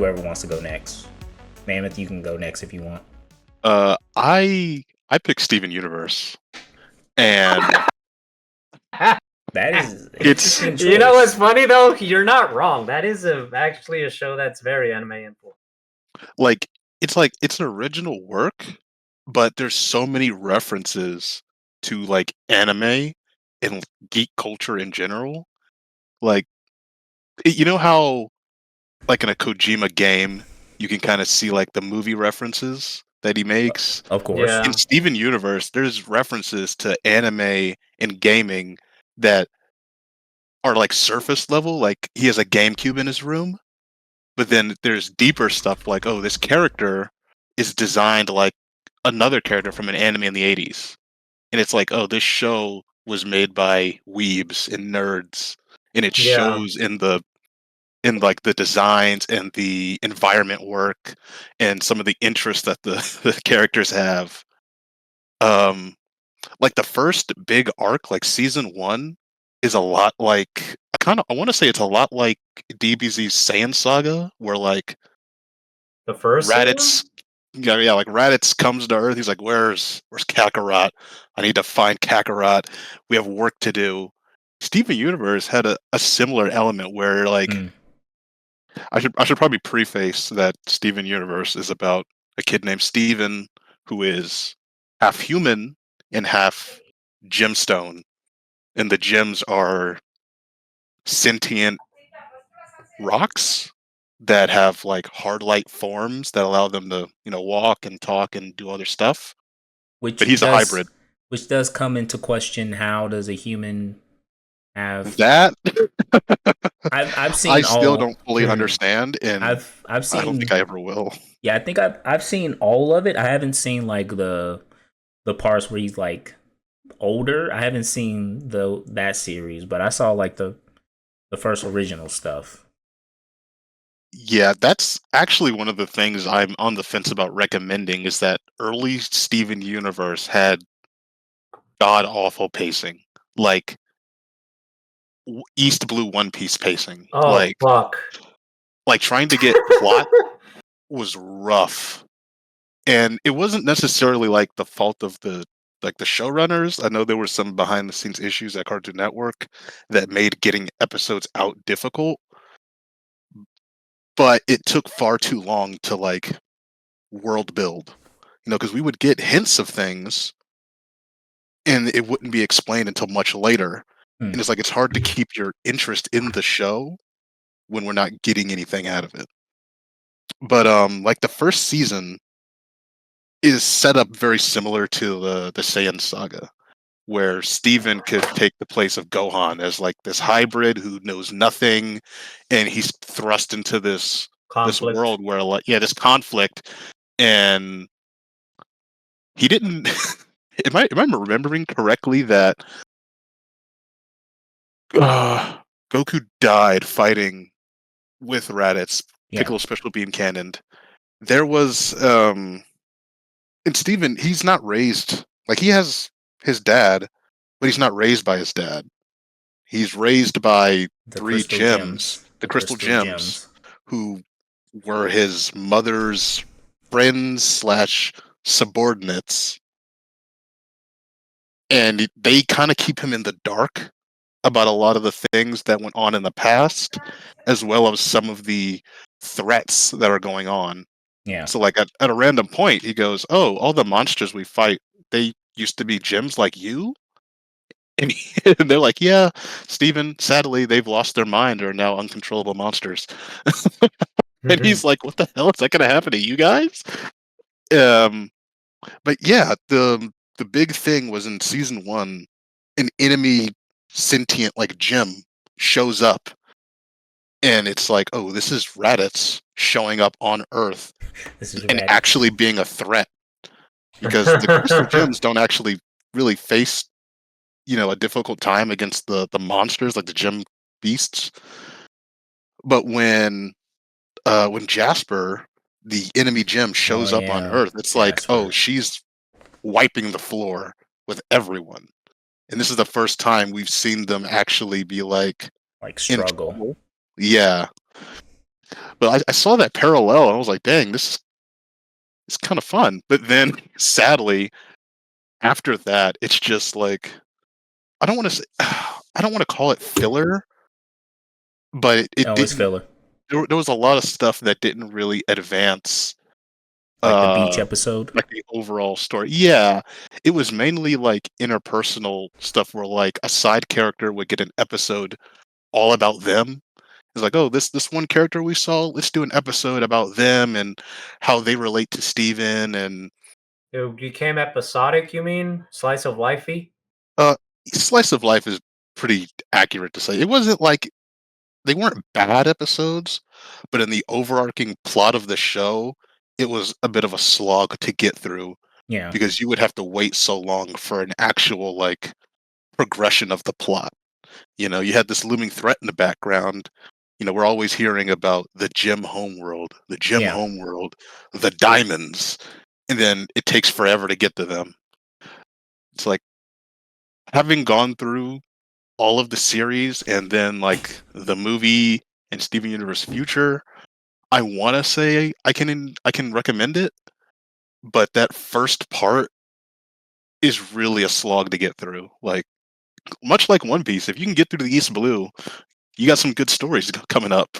whoever wants to go next. Mammoth, you can go next if you want. I picked Steven Universe, and That is an it's interesting choice. You know what's funny though? You're not wrong. That is actually a show that's very anime influenced. like it's an original work, but there's so many references to like anime and geek culture in general. Like you know how like in a Kojima game you can kind of see like the movie references that he makes. Of course. Yeah. In Steven Universe, there's references to anime and gaming that are like surface level. Like he has a GameCube in his room, but then there's deeper stuff like, oh, this character is designed like another character from an anime in the 80s. And it's like, oh, this show was made by weebs and nerds, and it Yeah. shows in like the designs and the environment work and some of the interests that the, the characters have. Like the first big arc, like season 1, is a lot like I want to say it's a lot like DBZ's Saiyan Saga, where like The first Raditz, yeah, like Raditz comes to Earth. He's like, "Where's Kakarot? I need to find Kakarot. We have work to do." Steven Universe had a similar element where like Mm. I should probably preface that Steven Universe is about a kid named Steven who is half human and half gemstone, and the gems are sentient rocks that have like hard light forms that allow them to, walk and talk and do other stuff. Which But he's a does hybrid. which does come into question. How does a human have That I've seen I still all don't fully understand, and I've I don't seen think I ever will. yeah, I think I've seen all of it. I haven't seen like the parts where he's like older. I haven't seen that series, but I saw like the first original stuff. Yeah, that's actually one of the things I'm on the fence about recommending is that early Steven Universe had god awful pacing. Like East Blue One Piece pacing. Oh fuck. Like trying to get plot was rough. And it wasn't necessarily like the fault of the showrunners. I know there were some behind the scenes issues at Cartoon Network that made getting episodes out difficult, but it took far too long to like world build. Because we would get hints of things and it wouldn't be explained until much later. Hmm. And it's like it's hard to keep your interest in the show when we're not getting anything out of it. But like the first season is set up very similar to the Saiyan saga, where Steven could take the place of Gohan as like this hybrid who knows nothing, and he's thrust into this Conflict. world where like this conflict, and he didn't. am I remembering correctly that Goku died fighting with Raditz, Yeah. Piccolo Special Beam Cannon? There was and Steven, he's not raised like he has his dad, but he's not raised by his dad. He's raised by The three crystal gems, the crystal gems, who were his mother's friends slash subordinates, and they kind of keep him in the dark about a lot of the things that went on in the past, as well as some of the threats that are going on. Yeah. So like at a random point, he goes, "Oh, all the monsters we fight, they used to be gems like you?" And, and they're like, "Yeah, Steven, sadly, they've lost their mind or are now uncontrollable monsters." And he's like, "What the hell is that going to happen to you guys?" But yeah, the big thing was in season 1, an enemy sentient like gem shows up, and it's like, "Oh, this is Raditz showing up on Earth This is and Raditz. actually being a threat." Because the crystal gems don't actually really face a difficult time against the monsters like the gem beasts. But when Jasper, the enemy gem, shows up on yeah, Earth, it's like, oh, Jasper. she's wiping the floor with everyone. And this is the first time we've seen them actually be like in struggle. trouble. Yeah. But I saw that parallel and I was like, dang, this is kind of fun. But then, sadly, after that, it's just like I don't want to say, I don't want to call it filler, but it Oh, it's didn't. filler. There was a lot of stuff that didn't really advance Like the beach uh episode. like the overall story. Yeah, it was mainly like interpersonal stuff where like a side character would get an episode all about them. It's like, oh, this one character we saw, let's do an episode about them and how they relate to Steven and It became episodic, you mean? Slice of lifey? uh slice of life is pretty accurate to say. It wasn't like they weren't bad episodes, but in the overarching plot of the show, it was a bit of a slog to get through Yeah. because you would have to wait so long for an actual like progression of the plot. You know, you had this looming threat in the background. You know, we're always hearing about the Gem homeworld, the Gem Yeah. homeworld, the diamonds, and then it takes forever to get to them. It's like having gone through all of the series and then like the movie and Steven Universe Future, I want to say I can recommend it, but that first part is really a slog to get through. Like much like One Piece, if you can get through the East Blue, you got some good stories coming up.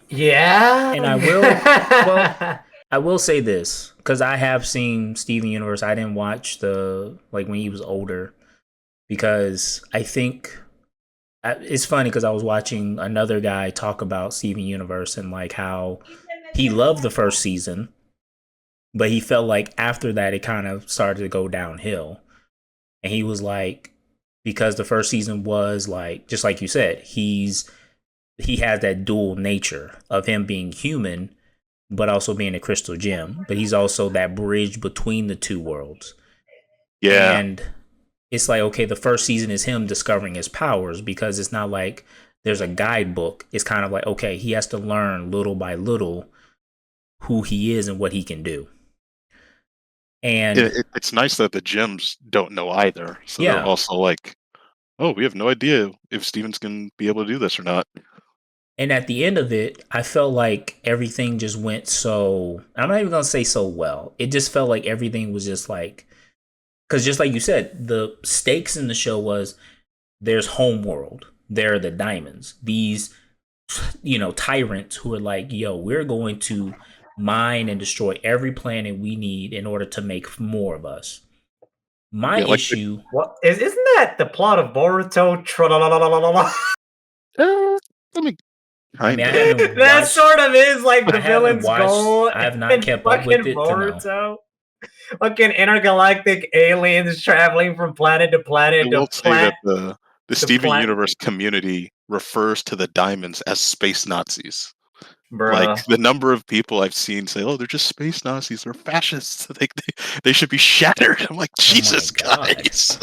Yeah. And I will. Well, I will say this because I have seen Steven Universe. I didn't watch the like when he was older because I think it's funny because I was watching another guy talk about Steven Universe and like how he loved the first season, but he felt like after that it kind of started to go downhill. And he was like, because the first season was like, just like you said, he has that dual nature of him being human, but also being a crystal gem. But he's also that bridge between the two worlds. Yeah. And it's like, okay, the first season is him discovering his powers because it's not like there's a guidebook. It's kind of like, okay, he has to learn little by little who he is and what he can do. And It's nice that the gems don't know either. So they're yeah, also like, oh, we have no idea if Steven's going to be able to do this or not. and at the end of it, I felt like everything just went so. I'm not even gonna say so well. It just felt like everything was just like, because just like you said, the stakes in the show was there's Homeworld, there are the diamonds. These, tyrants who are like, yo, we're going to mine and destroy every planet we need in order to make more of us. My Yeah, like issue. What isn't that the plot of Boruto? Tra-la-la-la-la-la-la? I mean, I mean, I kinda. haven't That watched. sort of is like I the haven't villain's watched. goal. I have not in kept up with fucking it to know. Boruto. Fucking intergalactic aliens traveling from planet to I planet to will say that planet the to Steven planet. Universe community refers to the diamonds as space Nazis. Like Bruh. the number of people I've seen say, "Oh, they're just space Nazis. They're fascists. They should be shattered." I'm like, Oh my Jesus, God. guys.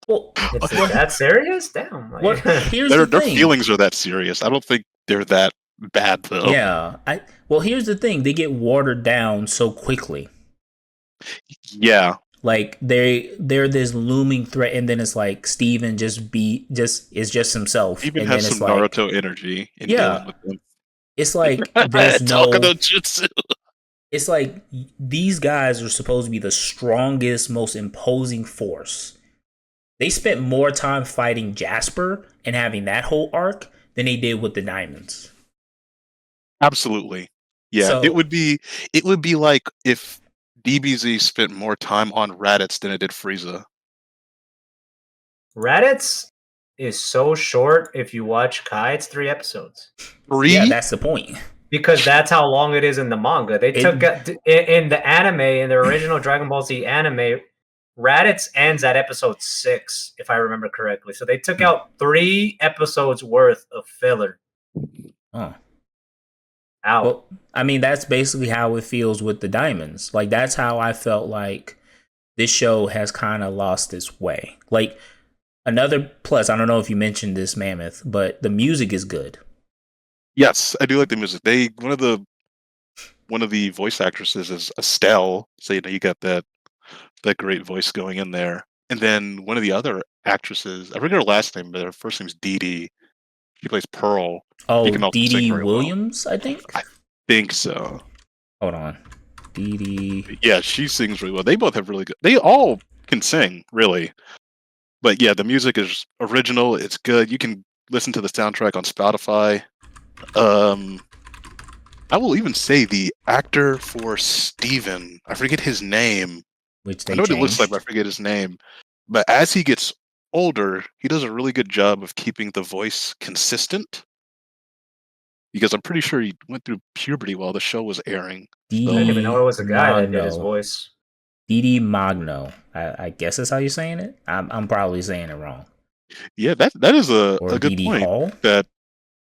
Well, It's that serious? Damn. Like, what? Here's Their the thing. feelings are that serious. I don't think they're that bad though. Yeah. Well, here's the thing. They get watered down so quickly. Yeah. Like they're this looming threat, and then it's like Steven is just himself, Even and has then it's some like, Naruto energy in yeah, dealing with them. it's like there's Talking no. of jutsu. It's like these guys are supposed to be the strongest, most imposing force. They spent more time fighting Jasper and having that whole arc than they did with the diamonds. Absolutely. Yeah, So it would be like if DBZ spent more time on Raditz than it did Frieza. Raditz is so short if you watch Kai, it's 3 episodes. yeah, 3? that's the point. Because that's how long it is in the manga. They It- took in the anime, in the original Dragon Ball Z anime, Raditz ends at episode 6, if I remember correctly. So they took out 3 episodes worth of filler Oh. out. Well, I mean, that's basically how it feels with the diamonds. Like, that's how I felt like this show has kind of lost its way. Like, another plus, I don't know if you mentioned this, Mammoth, but the music is good. Yes, I do like the music. One of the voice actresses is Estelle, so you got that great voice going in there. And then one of the other actresses, I forget her last name, but her first name's Dee Dee. She plays Pearl. Oh, She can also Dee sing Dee very well. Williams, I think. I think so. Hold on, Dee Dee. Yeah, she sings really well. They both have really good. They all can sing, really. But yeah, the music is original. It's good. You can listen to the soundtrack on Spotify. I will even say the actor for Steven, I forget his name. Which I they know what he looks like, changed. but I forget his name. But as he gets older, he does a really good job of keeping the voice consistent. Because I'm pretty sure he went through puberty while the show was airing. Dee I didn't even know it was a guy that did his Magno. voice. Dee Dee Magno. I guess that's how you're saying it. I'm probably saying it wrong. Yeah, that is a Or good Dee Dee point. Hall. That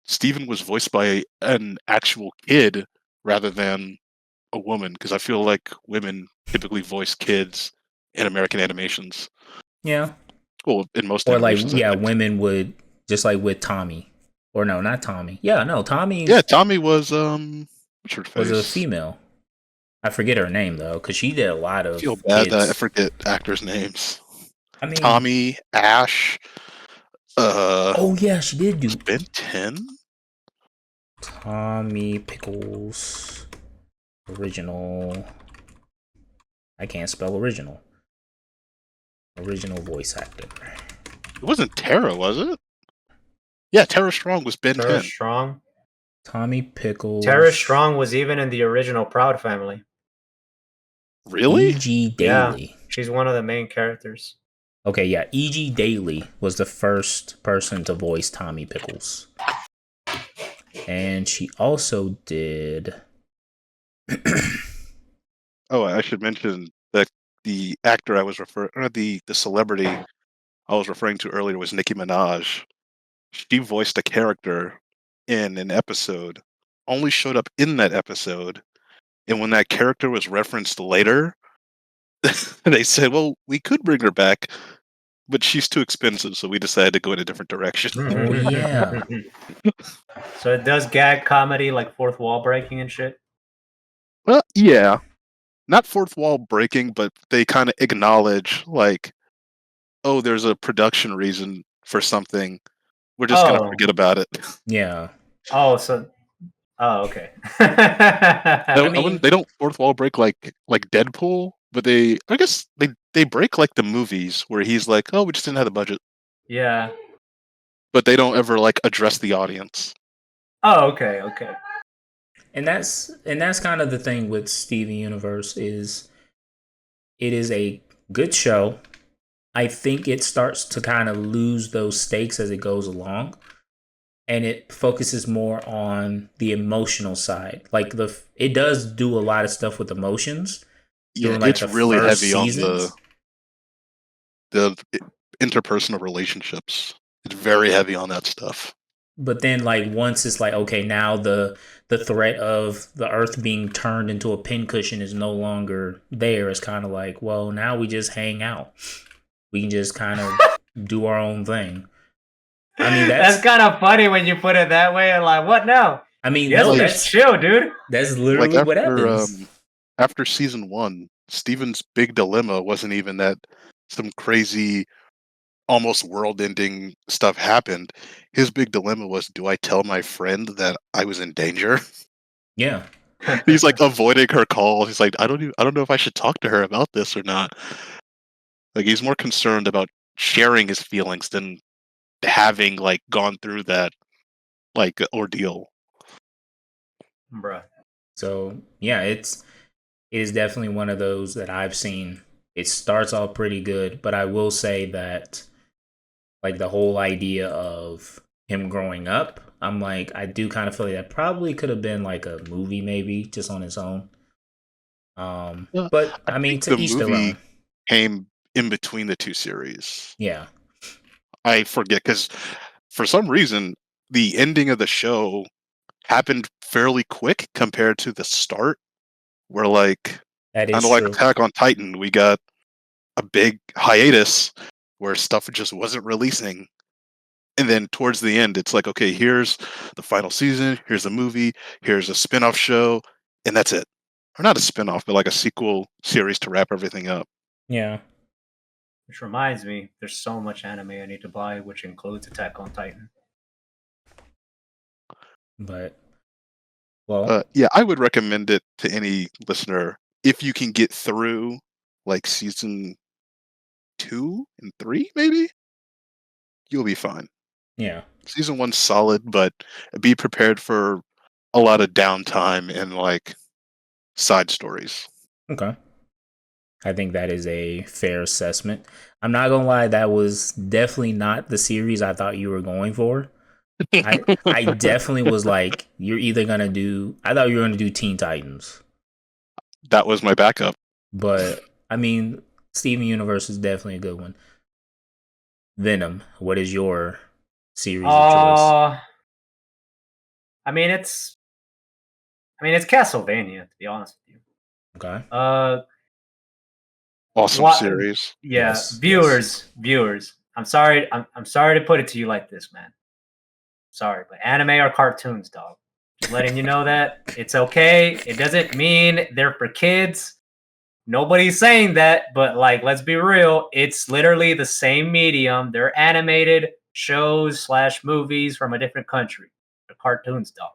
Steven was voiced by an actual kid rather than a woman, because I feel like women typically voice kids in American animations. Yeah. Well, in most Or like, animations, I yeah, think. women would, just like with Tommy. Or no, not Tommy. Yeah, no, Tommy Yeah, Tommy was what's her was a face? female. I forget her name though, because she did a lot I of feel bad that I kids. forget actors' names. I mean, Tommy, Ash, oh yeah, she did do was Ben 10? Tommy Pickles original. I can't spell original. Original voice actor. It wasn't Tara, was it? Yeah, Tara Strong was Ben Tara 10. Strong. Tommy Pickles. Tara Strong was even in the original Proud Family. Really? E.G. Yeah. Daily. She's one of the main characters. Okay, yeah. E.G. Daily was the first person to voice Tommy Pickles. And she also did. Oh, I should mention that the actor I was referring, or the celebrity I was referring to earlier was Nicki Minaj. She voiced a character in an episode, only showed up in that episode, and when that character was referenced later, they said, "Well, we could bring her back, but she's too expensive, so we decided to go in a different direction." Oh, yeah. So it does gag comedy like fourth wall breaking and shit. Well, yeah, not fourth wall breaking, but they kind of acknowledge like, oh, there's a production reason for something. We're just gonna Oh. forget about it. Yeah. Oh, so okay. I mean, they don't fourth wall break like Deadpool, but I guess they break like the movies where he's like, oh, we just didn't have the budget, Yeah. but they don't ever like address the audience. Oh, okay, okay. And that's kind of the thing with Steven Universe is it is a good show. I think it starts to kind of lose those stakes as it goes along, and it focuses more on the emotional side. Like it does do a lot of stuff with emotions. Yeah, during, like, it's the really first heavy seasons. on the interpersonal relationships. It's very heavy on that stuff. But then, like, once it's like, okay, now the threat of the Earth being turned into a pincushion is no longer there. It's kind of like, well, now we just hang out. We can just kind of do our own thing. I mean, that's kind of funny when you put it that way. And like, what now? I mean, Yes, no, just that's chill, dude. That's literally Like what happens. after season 1, Steven's big dilemma wasn't even that some crazy, almost world-ending stuff happened. His big dilemma was, do I tell my friend that I was in danger? Yeah. He's like avoiding her calls. He's like, I don't know if I should talk to her about this or not. Like, he's more concerned about sharing his feelings than having like gone through that like ordeal. Bruh. So yeah, it is definitely one of those that I've seen. It starts off pretty good, but I will say that like the whole idea of him growing up, I'm like, I do kind of feel like that probably could have been like a movie, maybe just on its own. Yeah, But I I mean, think to the each their movie own. came in between the two series. Yeah. I forget because for some reason the ending of the show happened fairly quick compared to the start, where like That kind is of like true. Attack on Titan, we got a big hiatus where stuff just wasn't releasing. And then towards the end, it's like, okay, here's the final season, here's a movie, here's a spin-off show, and that's it. Or not a spin-off, but like a sequel series to wrap everything up. Yeah. Which reminds me, there's so much anime I need to buy, which includes Attack on Titan. But well, Yeah, I would recommend it to any listener if you can get through like season 2 and 3, maybe you'll be fine. yeah, Season 1's solid, but be prepared for a lot of downtime and like side stories. okay. I think that is a fair assessment. I'm not gonna lie, that was definitely not the series I thought you were going for. I definitely was like, you're either gonna do. I thought you were gonna do Teen Titans, That was my backup. but I mean, Steven Universe is definitely a good one. Venom, what is your series of choice? I mean, it's Castlevania, to be honest with you. Okay. Awesome What? series. Yeah, Yes, viewers. I'm sorry. I'm sorry to put it to you like this, man. Sorry, but anime are cartoons, dog. Just letting you know that it's okay. It doesn't mean they're for kids. Nobody's saying that, but like, let's be real. It's literally the same medium. They're animated shows / movies from a different country. They're cartoons, dog.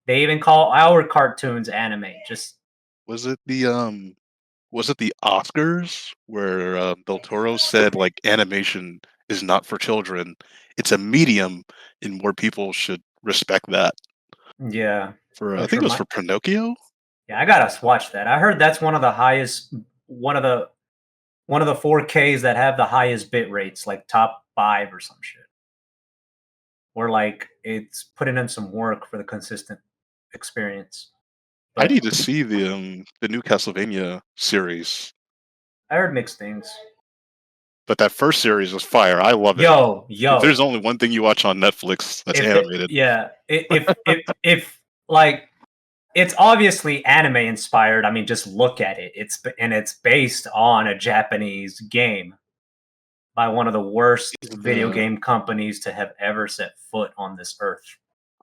They even call our cartoons anime. Just Was it the Oscars where Del Toro said like animation is not for children? It's a medium, and more people should respect that. yeah. For I Which think it was remi- for Pinocchio. Yeah, I gotta watch that. I heard that's one of the highest, one of the 4Ks that have the highest bit rates, like top 5 or some shit. Or like it's putting in some work for the consistent experience. I But need to see the new Castlevania series, I heard mixed things. but that first series was fire. I love it. Yo, If there's only one thing you watch on Netflix that's animated, if like it's obviously anime inspired. I mean, just look at it. It's based on a Japanese game by one of the worst video uh, game companies to have ever set foot on this earth.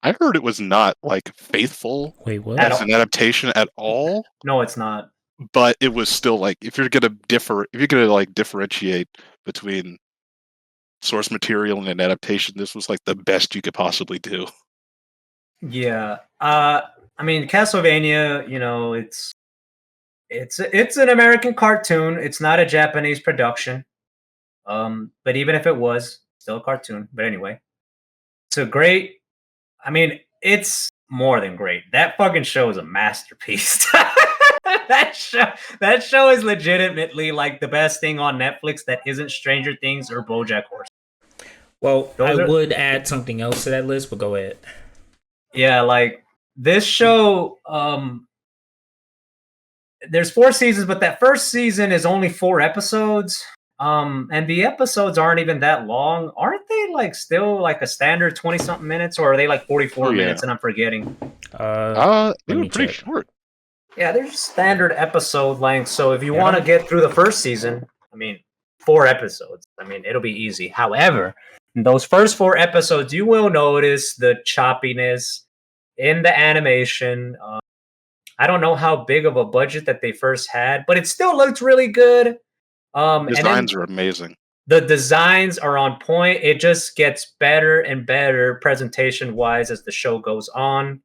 I heard it was not like faithful Wait, what? At as all. an adaptation at all. No, it's not. But it was still like if you're gonna like differentiate between source material and an adaptation, this was like the best you could possibly do. Yeah. I mean, Castlevania, it's an American cartoon. It's not a Japanese production. But even if it was, still a cartoon. But anyway, it's a great. I mean, it's more than great. That fucking show is a masterpiece. That show is legitimately like the best thing on Netflix that isn't Stranger Things or BoJack Horseman. Well, I Those are would add something else to that list, but go ahead. yeah, like this show. There's 4 seasons, but that first season is only 4 episodes. And the episodes aren't even that long. Aren't they like still like a standard 20 something minutes, or are they like 44 Oh, yeah. minutes and I'm forgetting? They Let were me pretty check. short. Yeah, they're just standard episode length. So if you Yeah. want to get through the first season, I mean, 4 episodes. I mean, it'll be easy. However, in those first 4 episodes, you will notice the choppiness in the animation. I don't know how big of a budget that they first had, but it still looked really good. And then Designs are amazing. the designs are on point. It just gets better and better presentation wise as the show goes on.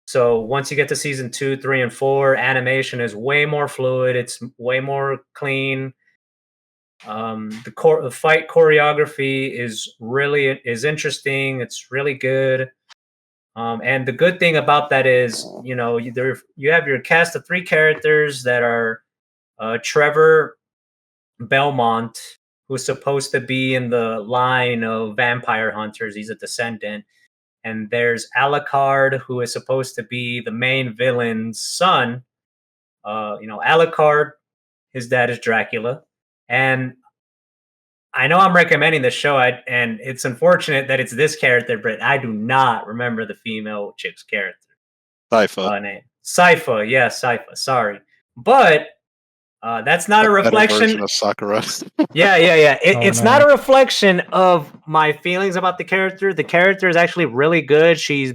So once you get to season 2, 3, and 4, animation is way more fluid. It's way more clean. The fight choreography is interesting. It's really good. And the good thing about that is, you have your cast of 3 characters that are Trevor Belmont, who's supposed to be in the line of vampire hunters. He's a descendant. And there's Alucard, who is supposed to be the main villain's son. Alucard, his dad is Dracula. And I know I'm recommending the show, and it's unfortunate that it's this character, but I do not remember the female chick's character Sypha. name. Sypha, yeah, Sypha. Sorry, but that's not a Better reflection. version of Sakura. Yeah. It's not a reflection of my feelings about the character. The character is actually really good. She's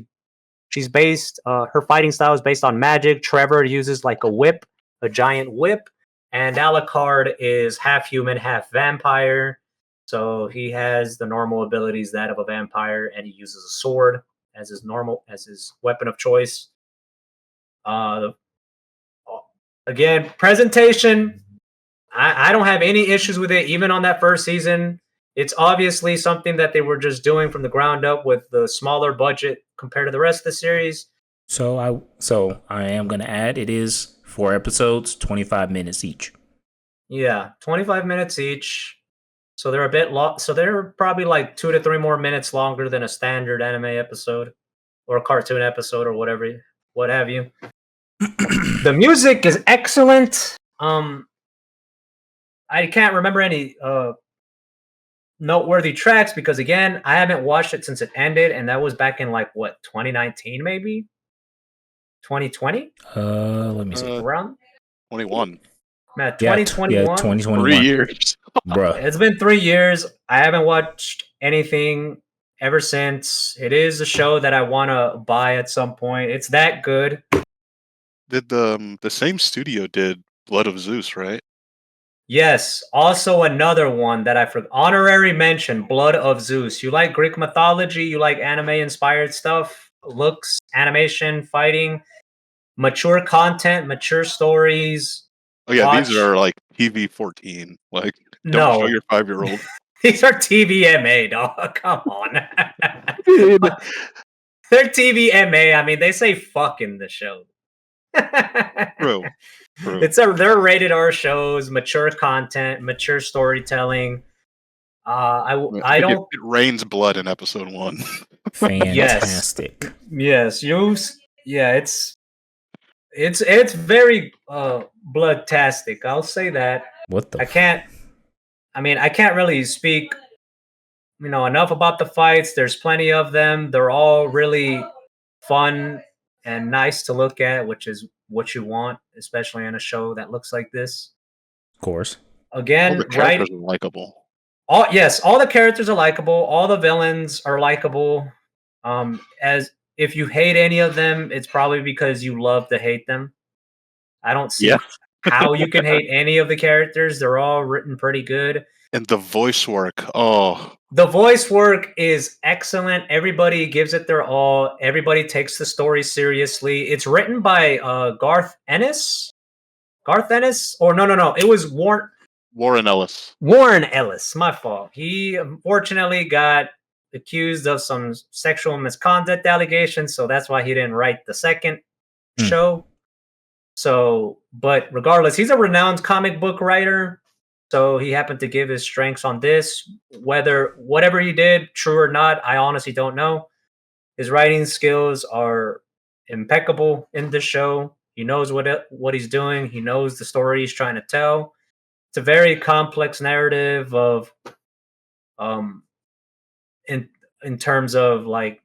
based. Her fighting style is based on magic. Trevor uses like a whip, a giant whip, and Alucard is half human, half vampire. So he has the normal abilities that of a vampire, and he uses a sword. as his weapon of choice. Again, presentation. I don't have any issues with it, even on that first season. It's obviously something that they were just doing from the ground up with the smaller budget compared to the rest of the series. So I am gonna add it is 4 episodes, 25 minutes each. Yeah, 25 minutes each. So they're a bit long. So they're probably like 2 to 3 more minutes longer than a standard anime episode or a cartoon episode or whatever, what have you. The music is excellent. I can't remember any noteworthy tracks because again, I haven't watched it since it ended, and that was back in like what 2019 maybe 2020. Let me see. Around 21. Man, 2021. 2021. 3 years. Bruh. It's been 3 years. I haven't watched anything ever since. It is a show that I want to buy at some point. It's that good. Did the same studio did Blood of Zeus, right? Yes. Also another one that I forgot. Honorary mention, Blood of Zeus. You like Greek mythology? You like anime-inspired stuff? Looks, animation, fighting, mature content, mature stories. Oh yeah, Watch. these are like TV-14. Like, don't No. show your 5-year-old. These are TVMA, dog. Come on. Dude. They're TVMA. I mean, they say fuck in the show. True. They're rated R shows, mature content, mature storytelling. I don't. It rains blood in episode 1. Fantastic. Yes, yeah, it's very bloodtastic. I'll say that. What the? I can't really speak, enough about the fights. There's plenty of them. They're all really fun and nice to look at, which is what you want, especially on a show that looks like this. Of course. Again, All the characters are likable. All the characters are likable. All the villains are likable. As if you hate any of them, it's probably because you love to hate them. I don't see how you can hate any of the characters. They're all written pretty good. And the voice work. Oh. The voice work is excellent. Everybody gives it their all. Everybody takes the story seriously. It's written by Garth Ennis. Garth Ennis? Or no. It was Warren Ellis. Warren Ellis. My fault. He unfortunately got accused of some sexual misconduct allegations, so that's why he didn't write the second show. So, but regardless, he's a renowned comic book writer. So he happened to give his strengths on this. Whatever he did, true or not, I honestly don't know. His writing skills are impeccable in this show. He knows what he's doing. He knows the story he's trying to tell. It's a very complex narrative of, in terms of like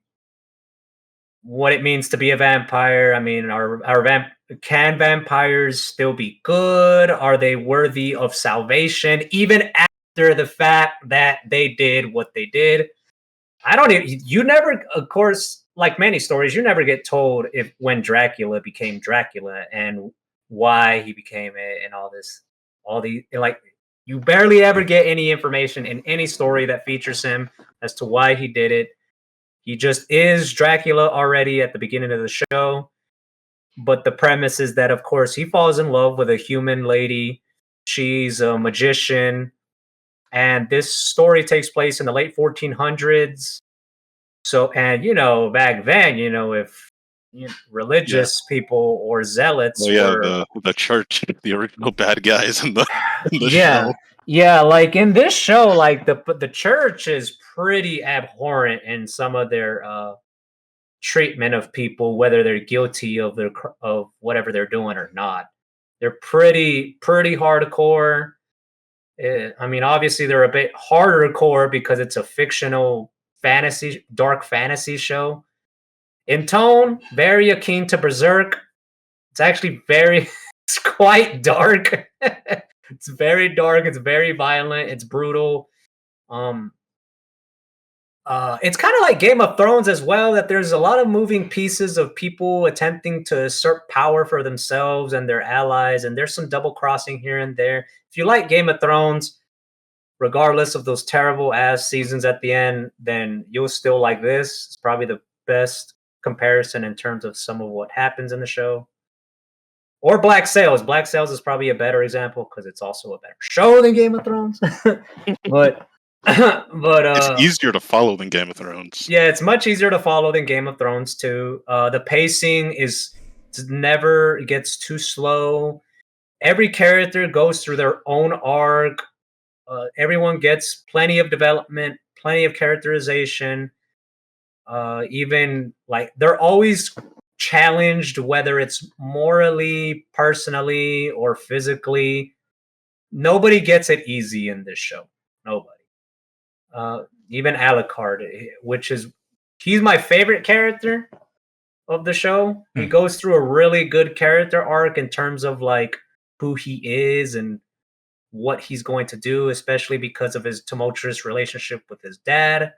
what it means to be a vampire. I mean, can vampires still be good? Are they worthy of salvation even after the fact that they did what they did? You never, of course, like many stories, you never get told when Dracula became Dracula and why he became it and you barely ever get any information in any story that features him as to why he did it. He just is Dracula already at the beginning of the show. But the premise is that, of course, he falls in love with a human lady. She's a magician. And this story takes place in the late 1400s. So, and, back then, if religious people or zealots were... the church, the original bad guys in the show. Yeah, like in this show, like the church is pretty abhorrent in some of their treatment of people, whether they're guilty of whatever they're doing or not. They're pretty hardcore. I mean, obviously they're a bit harder core because it's a fictional dark fantasy show. In tone, very akin to Berserk. It's actually it's quite dark. It's very dark. It's very violent. It's brutal. It's kind of like Game of Thrones as well, that there's a lot of moving pieces of people attempting to assert power for themselves and their allies, and there's some double crossing here and there. If you like Game of Thrones, regardless of those terrible ass seasons at the end, then you'll still like this. It's probably best comparison in terms of some of what happens in the show. Or Black Sails. Black Sails is probably a better example because it's also a better show than Game of Thrones. but It's easier to follow than Game of Thrones. yeah, it's much easier to follow than Game of Thrones too. The pacing never gets too slow. Every character goes through their own arc. Everyone gets plenty of development, plenty of characterization. Even like they're always challenged, whether it's morally, personally, or physically. Nobody gets it easy in this show. Nobody. Even Alucard, he's my favorite character of the show. He goes through a really good character arc in terms of like who he is and what he's going to do, especially because of his tumultuous relationship with his dad.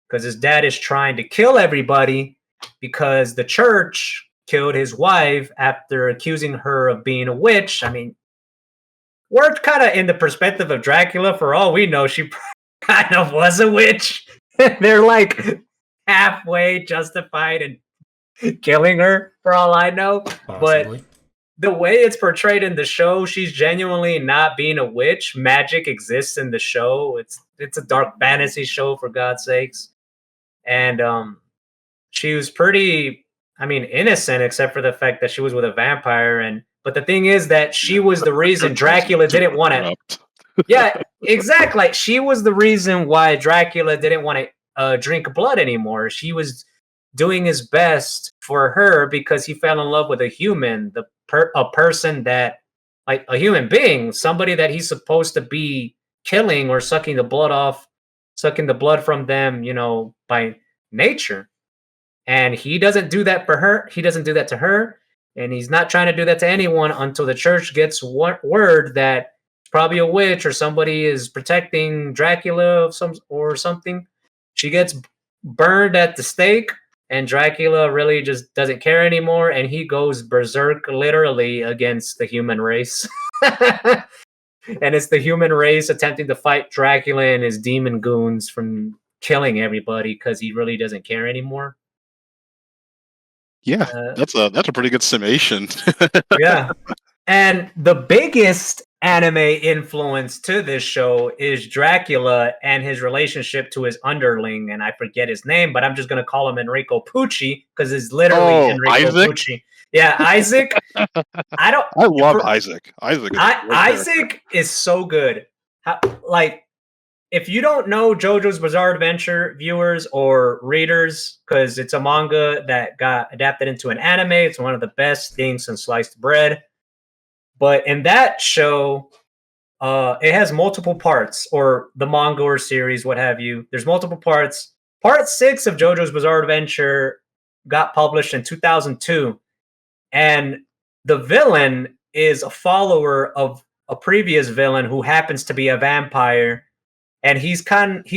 Because his dad is trying to kill everybody because the church killed his wife after accusing her of being a witch. I mean, we're kind of in the perspective of Dracula. For all we know, she kind of was a witch. They're like halfway justified in killing her, for all I know. Possibly. But the way it's portrayed in the show, she's genuinely not being a witch. Magic exists in the show. It's a dark fantasy show, for God's sakes. And she was pretty, innocent, except for the fact that she was with a vampire. But the thing is that she was the reason Dracula didn't want to. Yeah, exactly. She was the reason why Dracula didn't want to drink blood anymore. She was doing his best for her because he fell in love with a human, a person that, like a human being, somebody that he's supposed to be killing or sucking the blood from them, by nature. And he doesn't do that for her. He doesn't do that to her. And he's not trying to do that to anyone until the church gets word that it's probably a witch or somebody is protecting Dracula or something. She gets burned at the stake, and Dracula really just doesn't care anymore, and he goes berserk literally against the human race. And it's the human race attempting to fight Dracula and his demon goons from killing everybody because he really doesn't care anymore. Yeah, that's a pretty good summation. Yeah. And the biggest anime influence to this show is Dracula and his relationship to his underling, and I forget his name, but I'm just going to call him Enrico Pucci because it's literally Enrico Isaac? Pucci. Yeah, Isaac. I love Isaac. Isaac is so good. If you don't know JoJo's Bizarre Adventure, viewers or readers, because it's a manga that got adapted into an anime, it's one of the best things since sliced bread. But in that show, it has multiple parts, or the manga or series, what have you. There's multiple parts. Part 6 of JoJo's Bizarre Adventure got published in 2002. And the villain is a follower of a previous villain who happens to be a vampire. And he's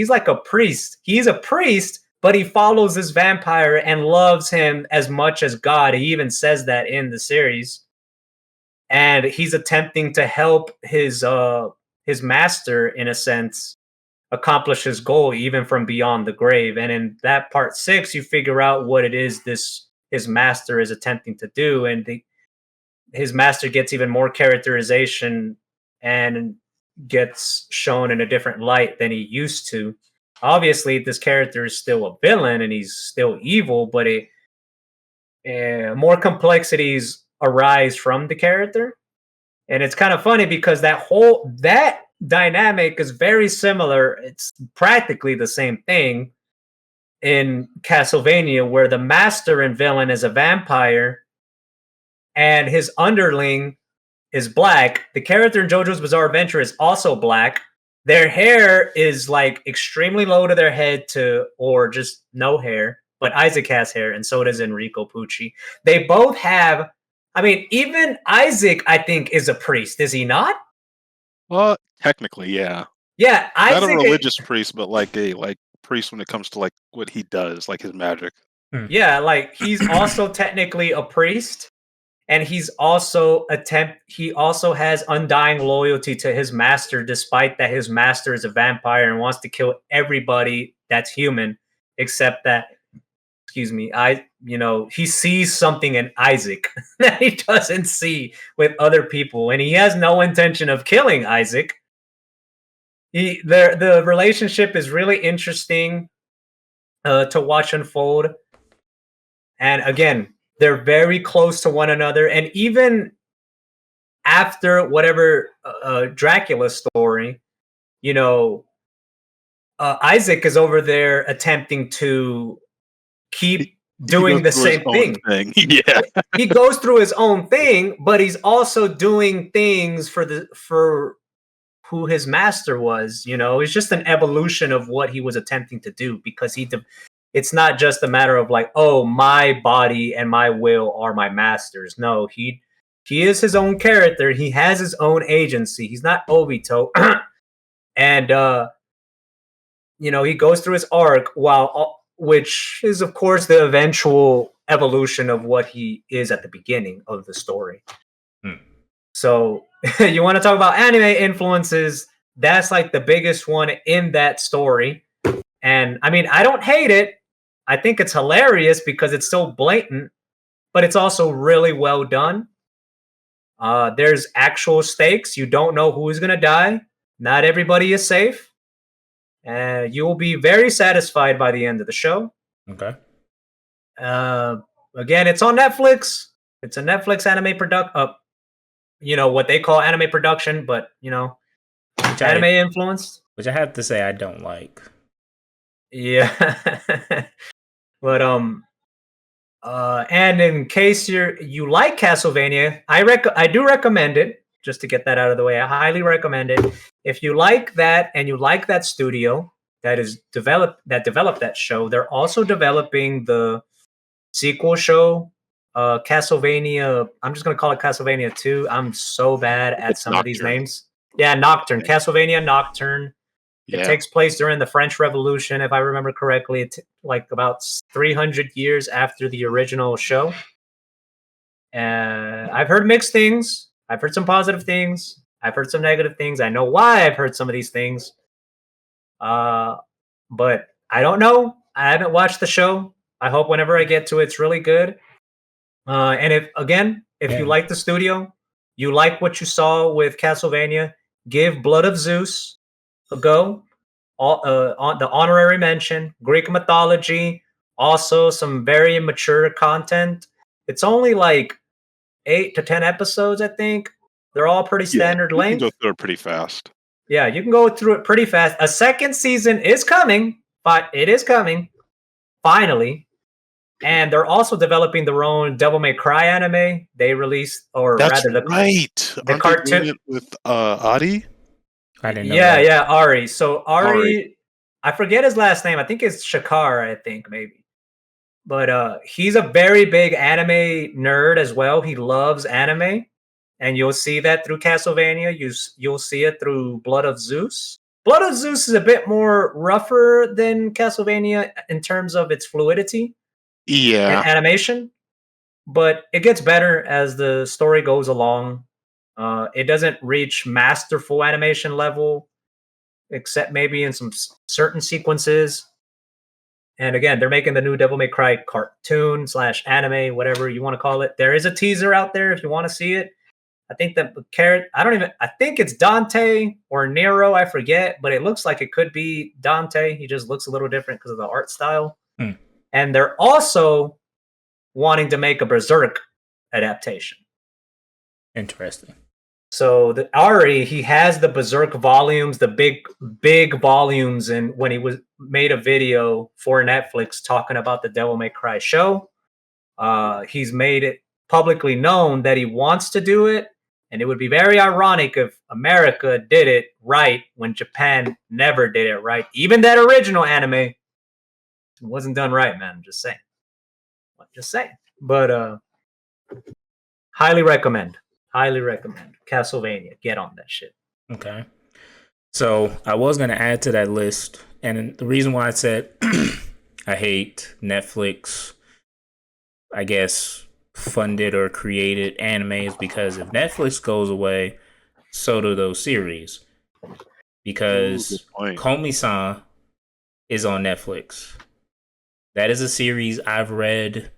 like a priest. He's a priest, but he follows this vampire and loves him as much as God. He even says that in the series. And he's attempting to help his master, in a sense, accomplish his goal, even from beyond the grave. And in that part 6, you figure out what it is his master is attempting to do, and his master gets even more characterization and gets shown in a different light than he used to. Obviously, this character is still a villain and he's still evil, but more complexities arise from the character. And it's kind of funny because that dynamic is very similar. It's practically the same thing in Castlevania, where the master and villain is a vampire and his underling is black. The character in JoJo's Bizarre Adventure is also black. Their hair is like extremely low to their head or just no hair, but Isaac has hair, and so does Enrico Pucci. They both have, even Isaac, I think, is a priest, is he not? Well, technically, yeah. Yeah, Isaac, not a religious priest, but like a priest when it comes to like what he does, like his magic. Yeah, like he's also technically a priest, and he also has undying loyalty to his master, despite that his master is a vampire and wants to kill everybody that's human, except that excuse me, he sees something in Isaac that he doesn't see with other people, and he has no intention of killing Isaac. The relationship is really interesting to watch unfold, and again, they're very close to one another, and even after whatever Dracula story, Isaac is over there attempting to keep doing the same thing. Yeah, he goes through his own thing, but he's also doing things for who his master was. It's just an evolution of what he was attempting to do, because it's not just a matter of like, oh, my body and my will are my masters. No, he is his own character. He has his own agency. He's not Obito. And he goes through his arc, which is of course the eventual evolution of what he is at the beginning of the story. So you want to talk about anime influences, that's like the biggest one in that story. And I mean, I don't hate it. I think it's hilarious because it's so blatant, but it's also really well done. There's actual stakes. You don't know who's going to die. Not everybody is safe. You will be very satisfied by the end of the show. Okay. Again, it's on Netflix. It's a Netflix anime what they call anime production, but anime influenced. Which I have to say I don't like. Yeah. But and in case you like Castlevania, I do recommend it, just to get that out of the way. I highly recommend it. If you like that and you like that studio that developed that show, they're also developing the sequel show, Castlevania. I'm just gonna call it Castlevania 2. I'm so bad at some of these names. Yeah, Nocturne. Castlevania Nocturne. It takes place during the French Revolution, if I remember correctly. It's like about 300 years after the original show. I've heard mixed things. I've heard some positive things. I've heard some negative things. I know why I've heard some of these things. But I don't know. I haven't watched the show. I hope whenever I get to it, it's really good. And if you like the studio, you like what you saw with Castlevania, give Blood of Zeus a go. On the honorary mention, Greek mythology, also some very mature content. It's only like 8 to 10 episodes, I think. They're all pretty standard length. You can go through it pretty fast. Yeah, you can go through it pretty fast. A second season is coming, but it is coming finally. And they're also developing their own Devil May Cry anime. They released, the cartoon with Adi. I didn't know that. Yeah, Ari. So Ari, I forget his last name. I think it's Shakar, I think, maybe. But he's a very big anime nerd as well. He loves anime. And you'll see that through Castlevania. You'll see it through Blood of Zeus. Blood of Zeus is a bit more rougher than Castlevania in terms of its fluidity. Yeah. And animation. But it gets better as the story goes along. It doesn't reach masterful animation level, except maybe in some certain sequences. And again, they're making the new Devil May Cry cartoon / anime, whatever you want to call it. There is a teaser out there if you want to see it. I think that I think it's Dante or Nero, I forget, but it looks like it could be Dante. He just looks a little different because of the art style. And they're also wanting to make a Berserk adaptation. Interesting. So the Ari, he has the Berserk volumes, the big volumes, and when he made a video for Netflix talking about the Devil May Cry show, he's made it publicly known that he wants to do it, and it would be very ironic if America did it right when Japan never did it right. Even that original anime wasn't done right, man. I'm just saying. But highly recommend. Castlevania. Get on that shit. Okay. So I was going to add to that list. And the reason why I said I hate Netflix, I guess, funded or created anime is because if Netflix goes away, so do those series. Because Komi-san is on Netflix. That is a series I've read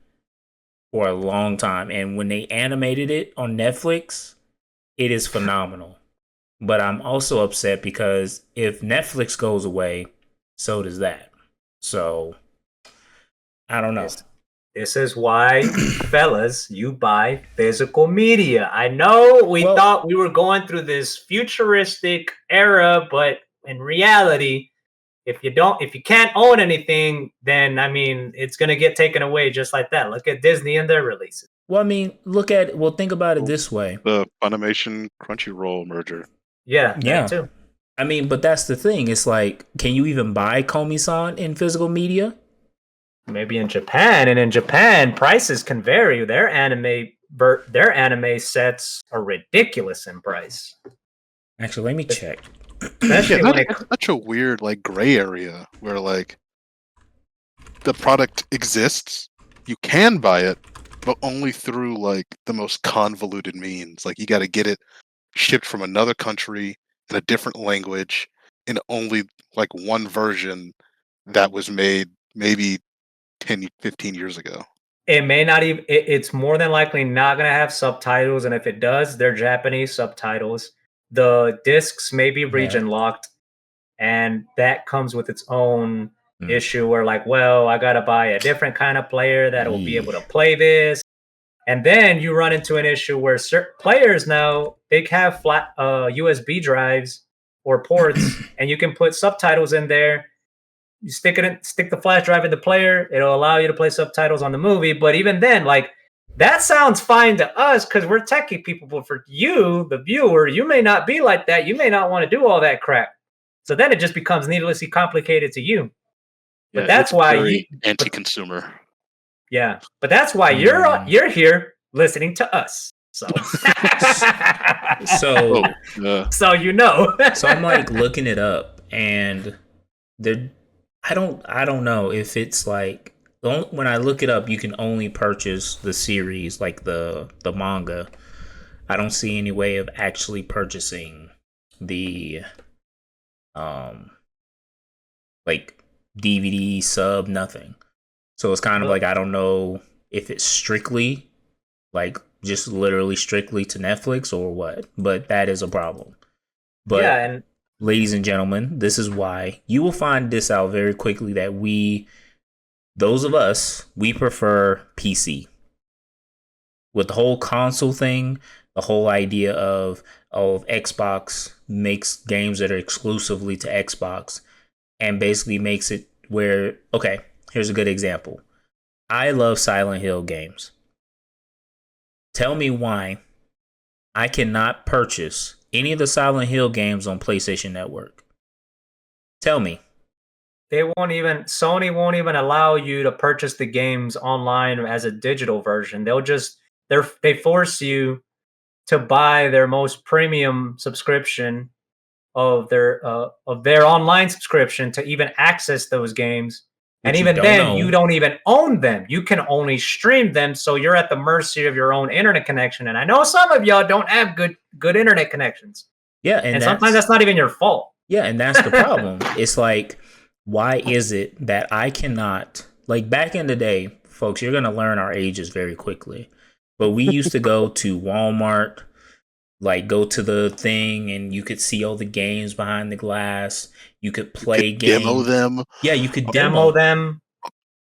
for a long time, and when they animated it on Netflix, it is phenomenal. But I'm also upset because if Netflix goes away, so does that. So I don't know. This is why, fellas, you buy physical media. I know we thought we were going through this futuristic era, but in reality, if you can't own anything, then I mean, it's gonna get taken away just like that. Look at Disney and their releases. Well, I mean, think about it this way. The Funimation Crunchyroll merger. Yeah, yeah. That too. I mean, but that's the thing. It's like, can you even buy Komi-san in physical media? Maybe in Japan, and in Japan, prices can vary. Their anime sets are ridiculous in price. Actually, let me check. That's such a weird like gray area where like the product exists, you can buy it, but only through like the most convoluted means. Like you got to get it shipped from another country in a different language in only like one version that was made maybe 10, 15 years ago. It may not even, it's more than likely not going to have subtitles. And if it does, they're Japanese subtitles. The discs may be region locked. And that comes with its own issue where like, well, I got to buy a different kind of player that will be able to play this. And then you run into an issue where certain players now, they have flat USB drives or ports, and you can put subtitles in there. You stick the flash drive in the player. It'll allow you to play subtitles on the movie. But even then, like, that sounds fine to us because we're techie people. But for you, the viewer, you may not be like that. You may not want to do all that crap. So then it just becomes needlessly complicated to you. But that's why anti-consumer. Yeah, but that's why you're here listening to us. So so you know. So I'm like looking it up, and I don't know if it's like when I look it up, you can only purchase the series, like the manga. I don't see any way of actually purchasing the like DVD sub, nothing. So it's kind of like, I don't know if it's strictly like just literally strictly to Netflix or what, but that is a problem. But yeah, and ladies and gentlemen, this is why you will find this out very quickly that those of us, we prefer PC. With the whole console thing, the whole idea of Xbox makes games that are exclusively to Xbox and basically makes it where, okay, here's a good example. I love Silent Hill games. Tell me why I cannot purchase any of the Silent Hill games on PlayStation Network. Tell me. Sony won't even allow you to purchase the games online as a digital version. They force you to buy their most premium subscription of their online subscription to even access those games. And even then, you don't even own them. You can only stream them, so you're at the mercy of your own internet connection. And I know some of y'all don't have good internet connections. Yeah, and sometimes that's not even your fault. Yeah, and that's the problem. It's like, why is it that I cannot, like back in the day, folks, you're going to learn our ages very quickly. But we used to go to Walmart, like go to the thing, and you could see all the games behind the glass. You could play games. Demo them. Yeah, you could demo them.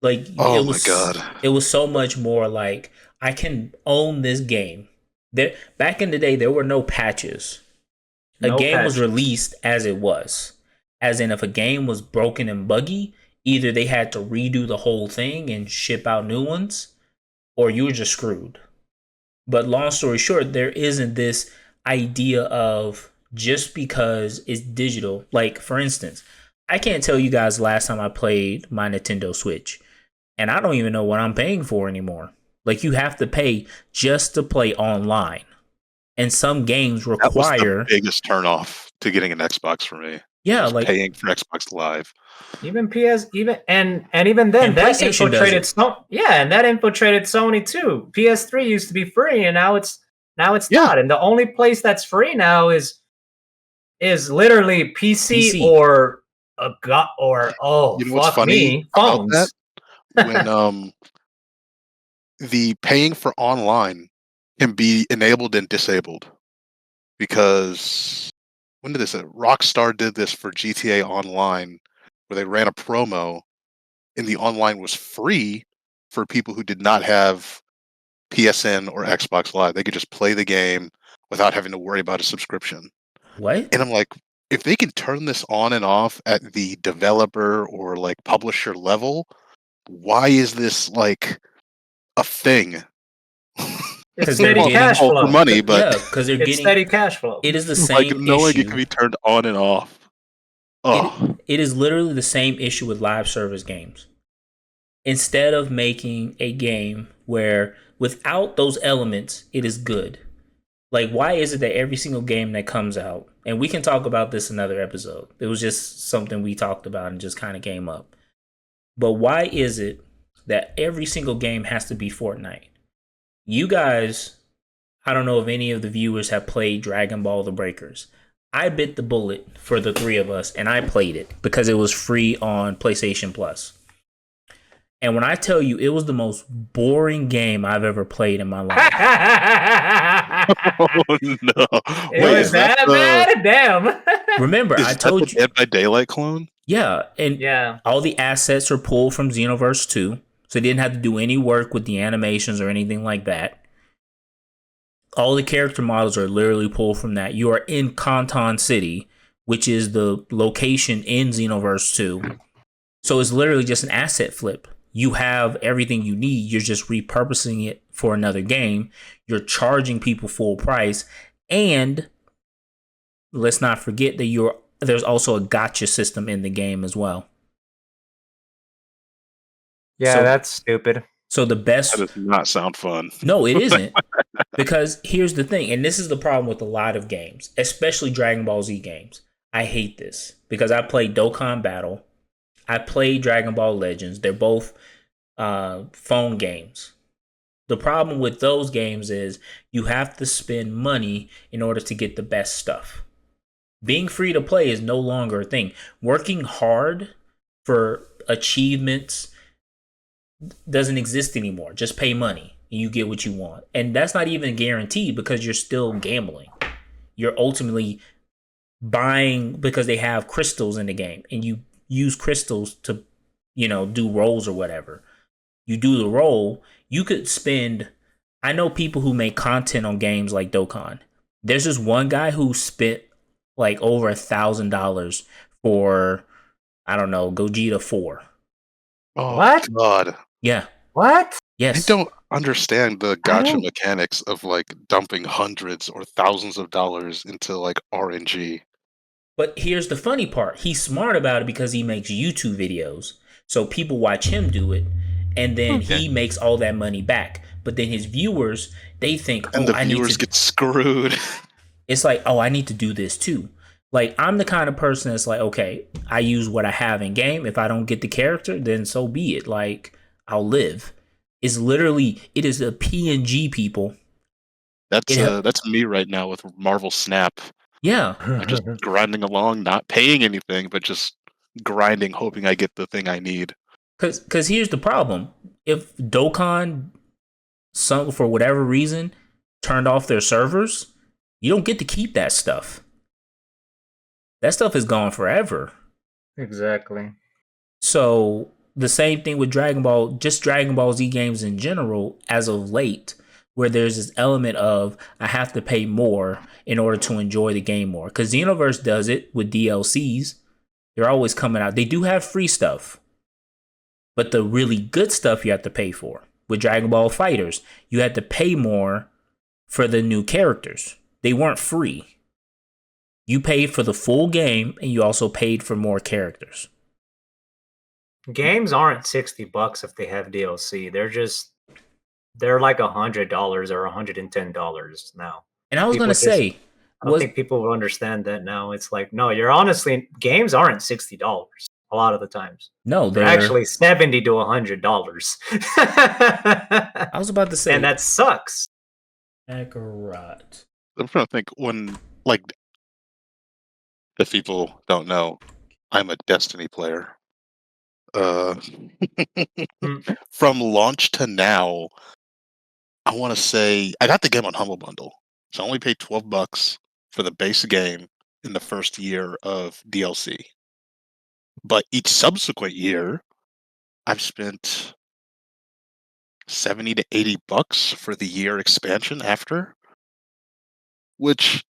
Like, oh my god, it was so much more like, I can own this game. Back in the day, there were no patches. A game was released as it was. As in, if a game was broken and buggy, either they had to redo the whole thing and ship out new ones, or you were just screwed. But long story short, there isn't this idea of just because it's digital. Like, for instance, I can't tell you guys last time I played my Nintendo Switch, and I don't even know what I'm paying for anymore. Like, you have to pay just to play online. And some games require... That was the biggest turnoff to getting an Xbox for me. Yeah, like paying for Xbox Live. Even even then, that infiltrated Sony. Yeah, and that infiltrated Sony too. PS3 used to be free, and now it's not. And the only place that's free now is literally PC. Or you know what's funny phones. That? when the paying for online can be enabled and disabled because when did this? Rockstar did this for GTA Online, where they ran a promo, and the online was free for people who did not have PSN or Xbox Live. They could just play the game without having to worry about a subscription. What? And I'm like, if they can turn this on and off at the developer or like publisher level, why is this like a thing? It's 'Cause they're steady getting- cash for flow. money, but Yeah, because they're It's getting. steady cash flow. It is the like same knowing it issue. can be turned on and off. Oh, It is literally the same issue with live service games. Instead of making a game where without those elements, it is good. Like, why is it that every single game that comes out, and we can talk about this another episode. It was just something we talked about and just kind of came up. But why is it that every single game has to be Fortnite? You guys, I don't know if any of the viewers have played Dragon Ball The Breakers. I bit the bullet for the three of us, and I played it because it was free on PlayStation Plus. And when I tell you, it was the most boring game I've ever played in my life. oh no! It Wait, was is that that the, bad? Damn. Remember, is I that told the you. Dead by Daylight clone? Yeah, and Yeah. all the assets are pulled from Xenoverse 2, so they didn't have to do any work with the animations or anything like that. All the character models are literally pulled from that. You are in Kanton City, which is the location in Xenoverse 2. So it's literally just an asset flip. You have everything you need. You're just repurposing it for another game. You're charging people full price. And let's not forget that there's also a gacha system in the game as well. Yeah, So- that's stupid. So the best... That does not sound fun. No, it isn't. Because here's the thing, and this is the problem with a lot of games, especially Dragon Ball Z games. I hate this because I played Dokkan Battle. I played Dragon Ball Legends. They're both phone games. The problem with those games is you have to spend money in order to get the best stuff. Being free to play is no longer a thing. Working hard for achievements doesn't exist anymore. Just pay money and you get what you want. And that's not even guaranteed because you're still gambling. You're ultimately buying because they have crystals in the game and you use crystals to, do rolls or whatever. You do the roll, you could spend... I know people who make content on games like Dokkan. There's this one guy who spent like over $1,000 for, I don't know, Gogeta 4. Oh What? God! Yeah. What? I Yes. don't understand the I gacha don't- mechanics of like dumping hundreds or thousands of dollars into like RNG. But here's the funny part. He's smart about it because he makes YouTube videos. So people watch him do it. And then he makes all that money back. But then his viewers, they think, And the I need viewers to... get screwed. It's like, I need to do this too. Like, I'm the kind of person that's like, okay, I use what I have in game. If I don't get the character, then so be it. Like, I'll live. It is a PNG, people. That's me right now with Marvel Snap. Yeah. I'm just grinding along, not paying anything, but just grinding, hoping I get the thing I need. Because here's the problem. If Dokkan, for whatever reason, turned off their servers, you don't get to keep that stuff. That stuff is gone forever. Exactly. So the same thing with Dragon Ball, just Dragon Ball Z games in general, as of late, where there's this element of I have to pay more in order to enjoy the game more. Because Xenoverse does it with DLCs. They're always coming out. They do have free stuff. But the really good stuff you have to pay for. With Dragon Ball Fighters, you had to pay more for the new characters. They weren't free. You paid for the full game, and you also paid for more characters. Games aren't $60 if they have DLC. They're like $100 or $110 now. And I was People going to say, I don't think people will understand that now. It's like, no, games aren't $60 a lot of the times. no, They're actually $70 to $100. I was about to say, And that sucks. Kakarot. I'm trying to think when, like, if people don't know, I'm a Destiny player. Uh, Hmm. from launch to now, I want to say I got the game on Humble Bundle, so I only paid $12 for the base game in the first year of DLC. But each subsequent year, I've spent 70 to $80 for the year expansion after, which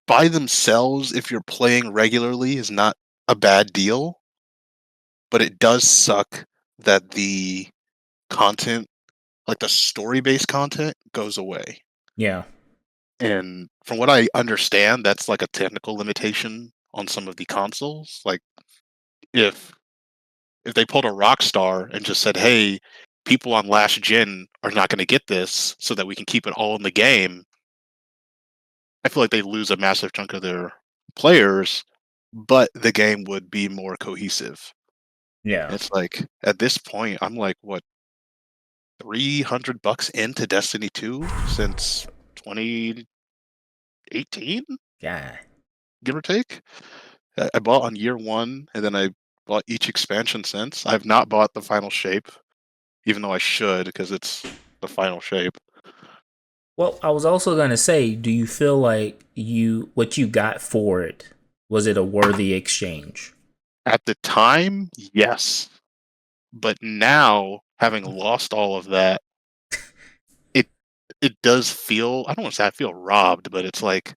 by themselves, if you're playing regularly, is not a bad deal. But it does suck that the content, like the story-based content, goes away. Yeah. And from what I understand, that's like a technical limitation on some of the consoles. Like if they pulled a Rockstar and just said, "Hey, people on last gen are not going to get this, so that we can keep it all in the game," I feel like they lose a massive chunk of their players, but the game would be more cohesive. Yeah. It's like at this point, I'm like, what, $300 into Destiny 2 since 2018, Yeah. give or take. I bought on year one, and then I bought each expansion since. I've not bought the final shape, even though I should, because it's the final shape. Well, I was also gonna say, do you feel like what you got for it, was it a worthy exchange? At the time, yes. But now, having lost all of that, it it does feel, I don't want to say I feel robbed, but it's like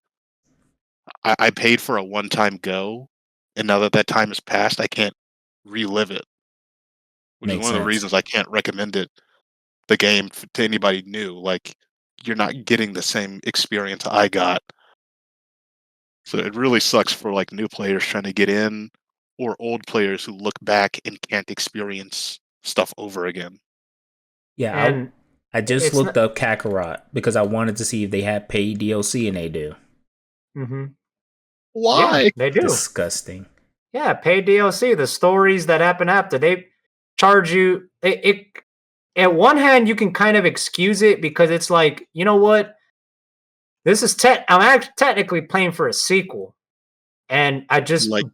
I paid for a one-time go, and now that that time has passed, I can't relive it, which is Makes one of the sense. reasons I can't recommend the game to anybody new. Like, you're not getting the same experience I got. So it really sucks for like new players trying to get in, or old players who look back and can't experience stuff over again. Yeah, And I just it's looked not. up Kakarot because I wanted to see if they had paid DLC, and they do. Hmm. Yeah, Why? they do. Disgusting. Yeah, paid DLC. The stories that happen after they charge you. It at one hand you can kind of excuse it because it's like, you know what, this is I'm actually technically playing for a sequel, and I just Like,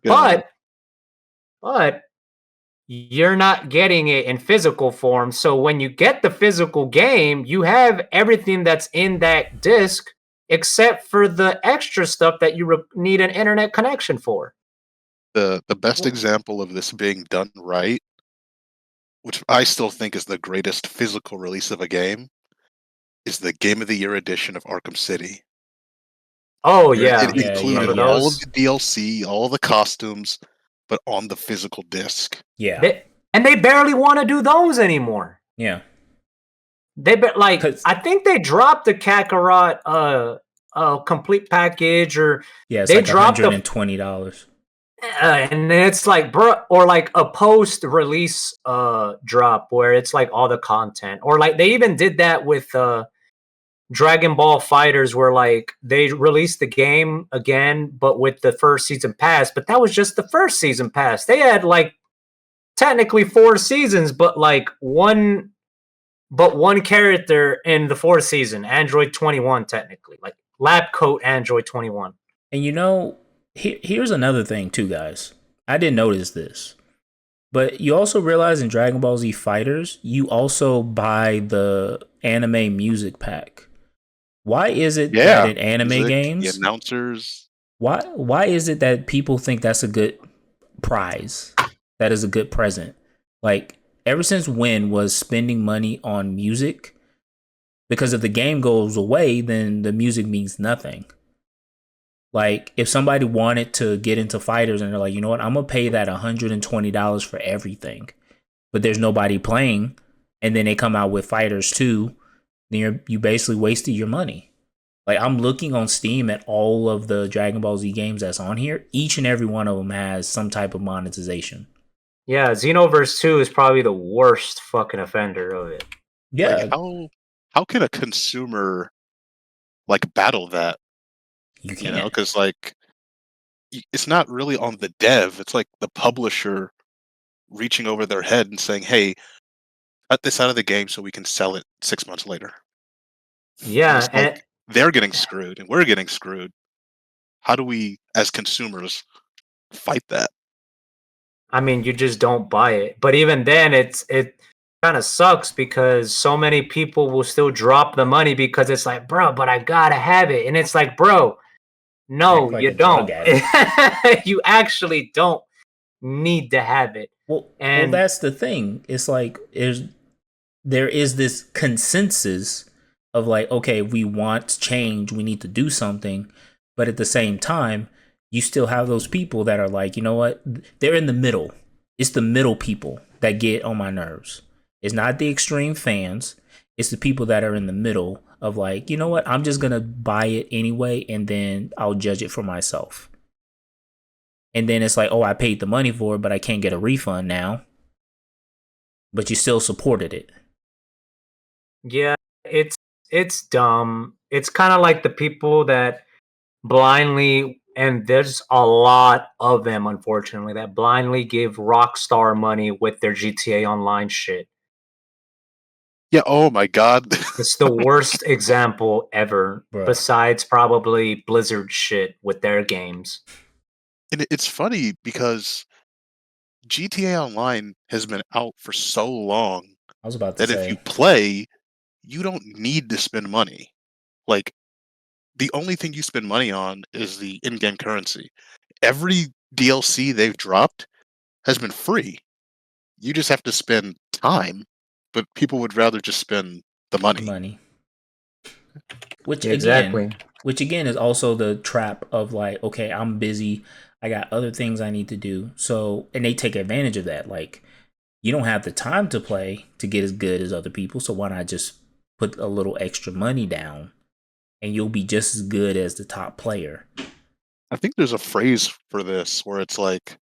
but you're not getting it in physical form. So when you get the physical game, you have everything that's in that disc except for the extra stuff that you need an internet connection for. the best example of this being done right, which I still think is the greatest physical release of a game, is the Game of the Year edition of Arkham City. Oh Where yeah, it Yeah, yeah, included remember yeah, all of those? the DLC, all the costumes, but on the physical disc. yeah, And they barely want to do those anymore. yeah. Like, Cause I think they dropped the Kakarot complete package, or yeah, it's they like dropped $120. and it's like, bro, or like a post release drop where it's like all the content, or like they even did that with Dragon Ball Fighters, where like they released the game again but with the first season pass, but that was just the first season pass. They had like technically 4 seasons, but like one character in the fourth season, Android 21, technically, like lab coat Android 21. And here's another thing too, guys. I didn't notice this. But you also realize in Dragon Ball Z Fighters, you also buy the anime music pack. Why is it that Yeah, in anime music, the games, announcers. why is it that people think that's a good prize? That is a good present. Like, ever since when was spending money on music? Because if the game goes away, then the music means nothing. Like, if somebody wanted to get into fighters and they're like, you know what, I'm gonna pay that $120 for everything, but there's nobody playing, and then they come out with Fighters 2, then you basically wasted your money. Like, I'm looking on Steam at all of the Dragon Ball Z games that's on here. Each and every one of them has some type of monetization. Yeah, Xenoverse 2 is probably the worst fucking offender of it. Like, Yeah, how can a consumer like battle that? you You know, can't. because like it's not really on the dev. It's like the publisher reaching over their head and saying, "Hey, cut this out of the game so we can sell it 6 months later." And Yeah, it's like they're getting screwed and we're getting screwed. How do we, as consumers, fight that? I mean, you just don't buy it. But even then, it kind of sucks because so many people will still drop the money because it's like, bro, but I gotta have it, and it's like, bro, no, Act like you a drug don't. addict. You actually don't need to have it. Well, And that's the thing. It's like there is this consensus of like, okay, we want change, we need to do something, but at the same time, you still have those people that are like, you know what? They're in the middle. It's the middle people that get on my nerves. It's not the extreme fans. It's the people that are in the middle of like, you know what? I'm just gonna buy it anyway, and then I'll judge it for myself. And then it's like, oh, I paid the money for it, but I can't get a refund now. But you still supported it. yeah, it's dumb. It's kind of like the people that blindly, and there's a lot of them, unfortunately, that blindly give Rockstar money with their GTA Online shit. Yeah. Oh my God. It's the worst example ever, Bruh. besides probably Blizzard shit with their games. And it's funny because GTA Online has been out for so long I was about to that if you say, play, you don't need to spend money. Like, the only thing you spend money on is the in-game currency. Every DLC they've dropped has been free. You just have to spend time, but people would rather just spend the money. money. Which Exactly. again is also the trap of like, okay, I'm busy, I got other things I need to do. So, and they take advantage of that. Like, you don't have the time to play to get as good as other people, so why not just put a little extra money down and you'll be just as good as the top player. I think there's a phrase for this where it's like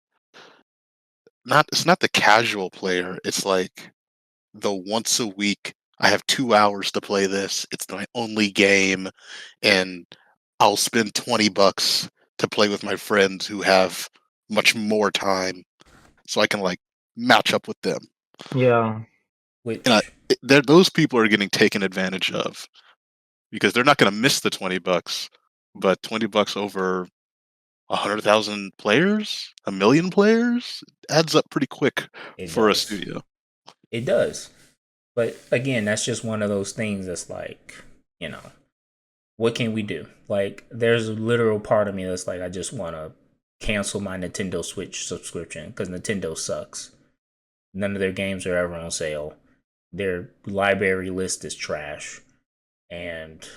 it's not the casual player, it's like the once a week I have 2 hours to play this. It's my only game and I'll spend $20 to play with my friends who have much more time so I can like match up with them. Yeah. Which And those people are getting taken advantage of because they're not going to miss the $20, but $20 over 100,000 players, 1,000,000 players adds up pretty quick it for a does. studio. It does. But again, that's just one of those things that's like, you know, what can we do? Like, there's a literal part of me that's like, I just want to cancel my Nintendo Switch subscription because Nintendo sucks. None of their games are ever on sale. Their library list is trash. And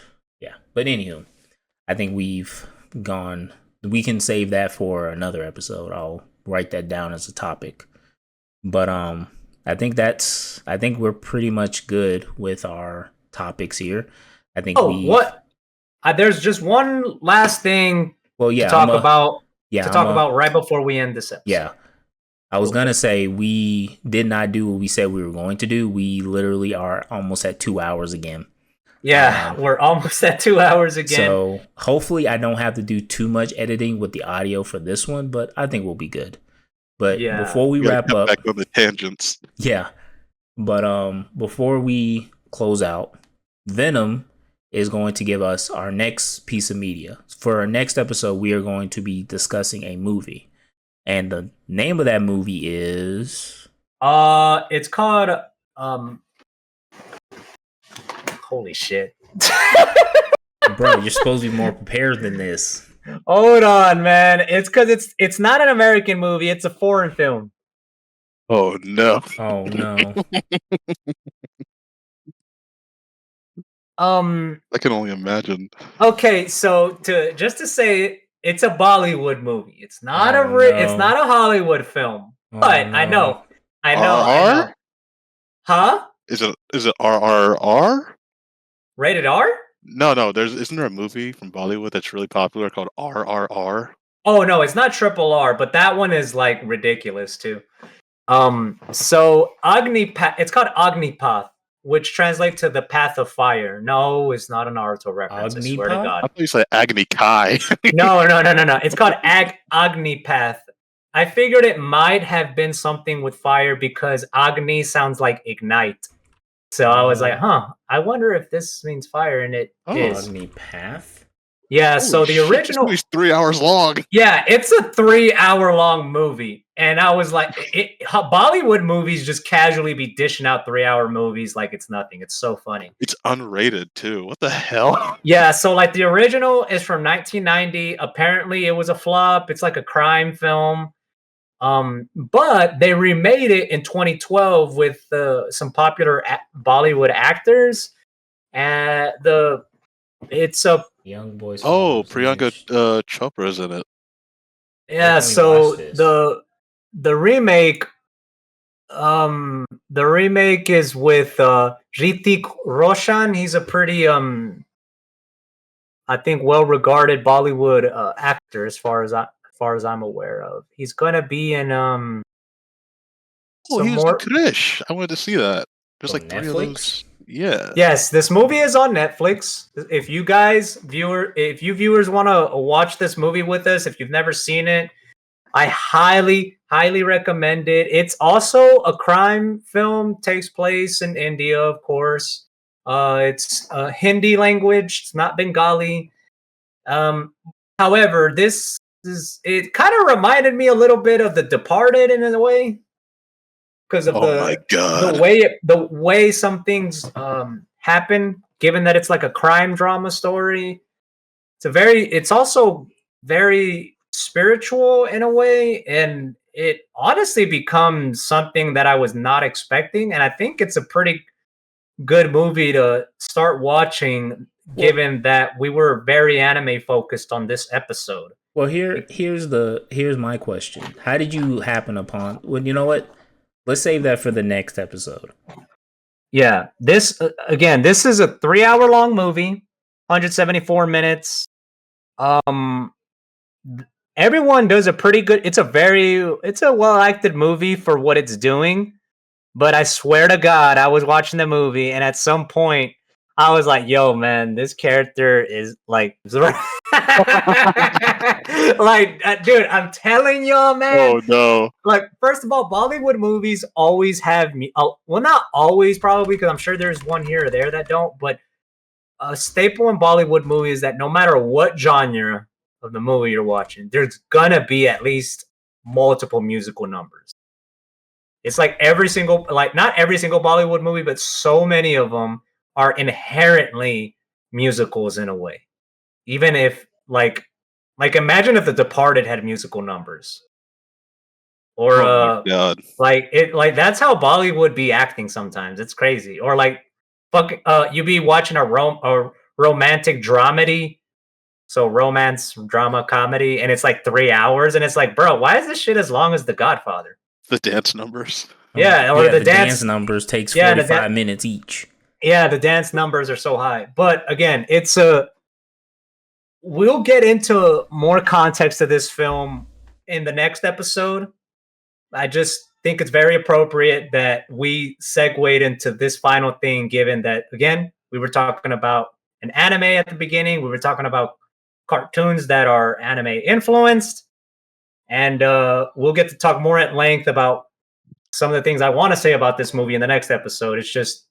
yeah. But anywho, I think we can save that for another episode. I'll write that down as a topic. But I think we're pretty much good with our topics here. I think What? There's just one last thing to talk about about right before we end this episode. Yeah. I was going to say we did not do what we said we were going to do. We literally are almost at 2 hours again. Yeah, we're almost at 2 hours again. So hopefully I don't have to do too much editing with the audio for this one, but I think we'll be good. But before we wrap up, back on the tangents. Yeah. But before we close out, Venom is going to give us our next piece of media. For our next episode, we are going to be discussing a movie. And the name of that movie is it's called holy shit. Bro, you're supposed to be more prepared than this. Hold on, man. It's because it's not an American movie, it's a foreign film. Oh no. Oh no. I can only imagine. Okay, so to say it's a Bollywood movie. It's not it's not a Hollywood film. But no. I know. RR? Huh? Is it RRR? Rated R? No, isn't there a movie from Bollywood that's really popular called RRR? Oh no, it's not triple R, but that one is like ridiculous too. So Agnipath, it's called Agnipath, which translates to the path of fire. No, it's not a Naruto reference. I swear to God. I thought you said Agni Kai. No. It's called Agnipath. I figured it might have been something with fire because Agni sounds like ignite. So I was like, I wonder if this means fire, and it is. Agnipath? Yeah, Holy so the shit, this original, movie's 3 hours long. yeah, it's a 3 hour long movie. And I was like, Bollywood movies just casually be dishing out 3 hour movies like it's nothing. It's so funny. It's unrated too. What the hell? Yeah, so like the original is from 1990. Apparently it was a flop. It's like a crime film. But they remade it in 2012 with some popular Bollywood actors. And it's a Young boys. Oh, Priyanka Chopra's in it. yeah. can we So watch this? the remake, the remake is with Hrithik Roshan. He's a pretty I think well regarded Bollywood actor as far as I'm aware of. He's gonna be in Oh, some he was in more. Krish. I wanted to see that. There's From like 3 of Netflix? those. Yeah. Yes, this movie is on Netflix. If you guys if you viewers want to watch this movie with us, if you've never seen it, I highly recommend it. It's also a crime film, takes place in India, of course. It's Hindi language, it's not Bengali. However, it kind of reminded me a little bit of The Departed in a way, because of Oh my god. the way some things happen. Given that it's like a crime drama story, it's also very spiritual in a way, and it honestly becomes something that I was not expecting, and I think it's a pretty good movie to start watching, given that we were very anime focused on this episode. Well, here's my question. How did you happen upon? Well, you know what? Let's save that for the next episode. Yeah, this again, this is a 3 hour long movie, 174 minutes. Everyone does a pretty good. It's a well acted movie for what it's doing. But I swear to God, I was watching the movie, and at some point, I was like, "Yo, man, this character is like, like, dude, I'm telling y'all, man. Oh no. Like, first of all, Bollywood movies always have me. Well, not always, probably, because I'm sure there's one here or there that don't. But a staple in Bollywood movies is that no matter what genre of the movie you're watching, there's gonna be at least multiple musical numbers. It's like not every single Bollywood movie, but so many of them are inherently musicals in a way. Even if like imagine if The Departed had musical numbers, or Oh my god. like that's how Bollywood be acting sometimes. It's crazy. Or like you be watching a romantic dramedy, so romance drama comedy, and it's like 3 hours, and it's like, bro, why is this shit as long as The Godfather? The dance numbers. Yeah, or the dance numbers takes Yeah, 45 minutes each. Yeah, the dance numbers are so high. But again, we'll get into more context of this film in the next episode. I just think it's very appropriate that we segued into this final thing, given that, again, we were talking about an anime at the beginning. We were talking about cartoons that are anime influenced. And we'll get to talk more at length about some of the things I want to say about this movie in the next episode. It's just,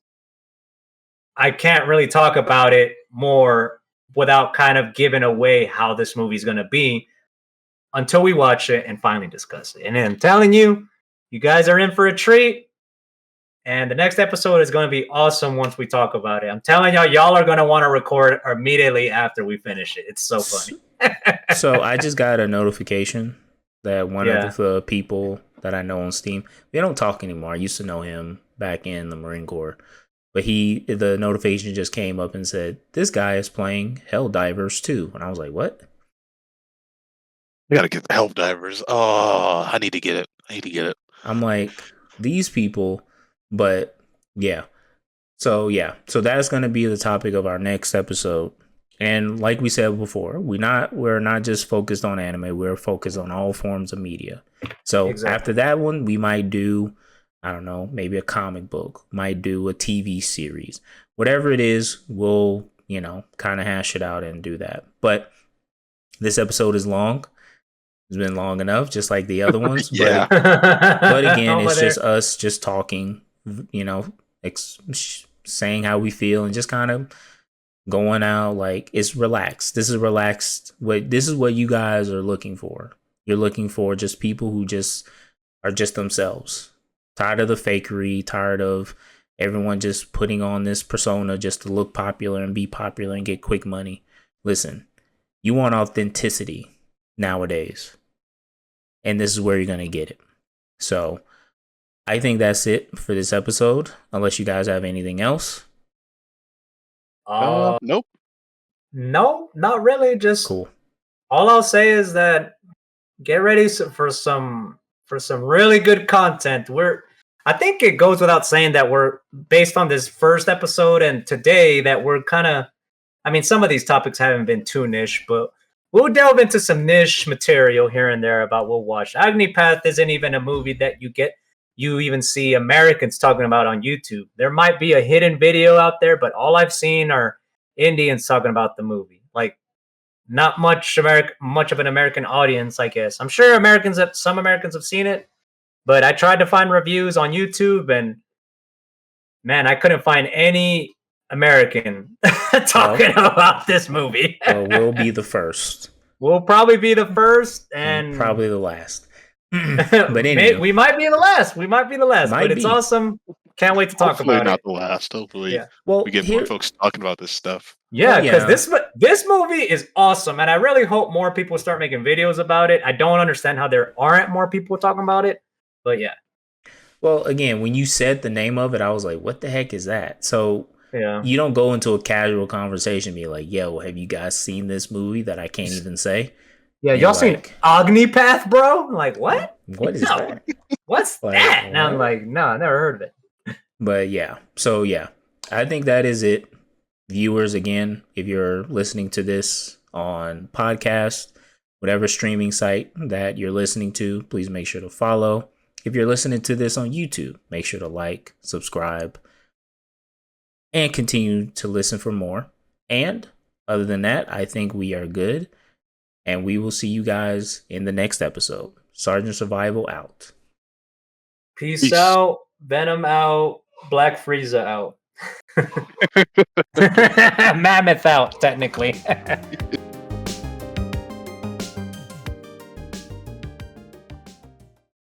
I can't really talk about it more without kind of giving away how this movie is going to be until we watch it and finally discuss it. And I'm telling you, you guys are in for a treat. And the next episode is going to be awesome once we talk about it. I'm telling y'all are going to want to record immediately after we finish it. It's so funny. So I just got a notification that one of the people that I know on Steam, we don't talk anymore. I used to know him back in the Marine Corps. But the notification just came up and said, this guy is playing Helldivers 2. And I was like, what? I gotta get the Helldivers. Oh, I need to get it. I'm like, these people, but yeah. So that's going to be the topic of our next episode. And like we said before, we're not just focused on anime. We're focused on all forms of media. So After that one, we might do, I don't know, maybe a comic book, might do a TV series, whatever it is, we'll, kind of hash it out and do that. But this episode is long. It's been long enough, just like the other ones. Yeah. But again, it's just us just talking, saying how we feel and just kind of going out, like it's relaxed. This is relaxed. This is what you guys are looking for. You're looking for just people who just are just themselves. Tired of the fakery, tired of everyone just putting on this persona just to look popular and be popular and get quick money. Listen, you want authenticity nowadays. And this is where you're going to get it. So I think that's it for this episode, unless you guys have anything else. Nope. No, not really. Just Cool. all I'll say is that get ready for some really good content. I think it goes without saying that we're based on this first episode and today that we're kind of, I mean, some of these topics haven't been too niche, but we'll delve into some niche material here and there about what we'll watch. Agnipath isn't even a movie that you even see Americans talking about on YouTube. There might be a hidden video out there, but all I've seen are Indians talking about the movie. Like, not much of an American audience, I guess. I'm sure some Americans have seen it, but I tried to find reviews on YouTube, and man, I couldn't find any American talking about this movie. Well, we'll be the first. We'll probably be the first, and probably the last. But anyway, we might be the last. But it's awesome. Can't wait to talk Hopefully about not it. the last. Hopefully, Yeah. well, we get more folks talking about this stuff. Yeah, because yeah. this movie is awesome, and I really hope more people start making videos about it. I don't understand how there aren't more people talking about it, but yeah. Well, again, when you said the name of it, I was like, "What the heck is that?" So Yeah. you don't go into a casual conversation and be like, "Yo, have you guys seen this movie that I can't even say?" Yeah, And y'all like, seen Agnipath, bro? I'm like, what? What is No. that? What's Like, that? And I'm what? like, no, I never heard of it. But yeah, so yeah, I think that is it. Viewers, again, if you're listening to this on podcast, whatever streaming site that you're listening to, please make sure to follow. If you're listening to this on YouTube, make sure to like, subscribe, and continue to listen for more. And other than that, I think we are good. And we will see you guys in the next episode. Sergeant Survival out. Peace out. Venom out. Black Frieza out. Mammoth out, technically.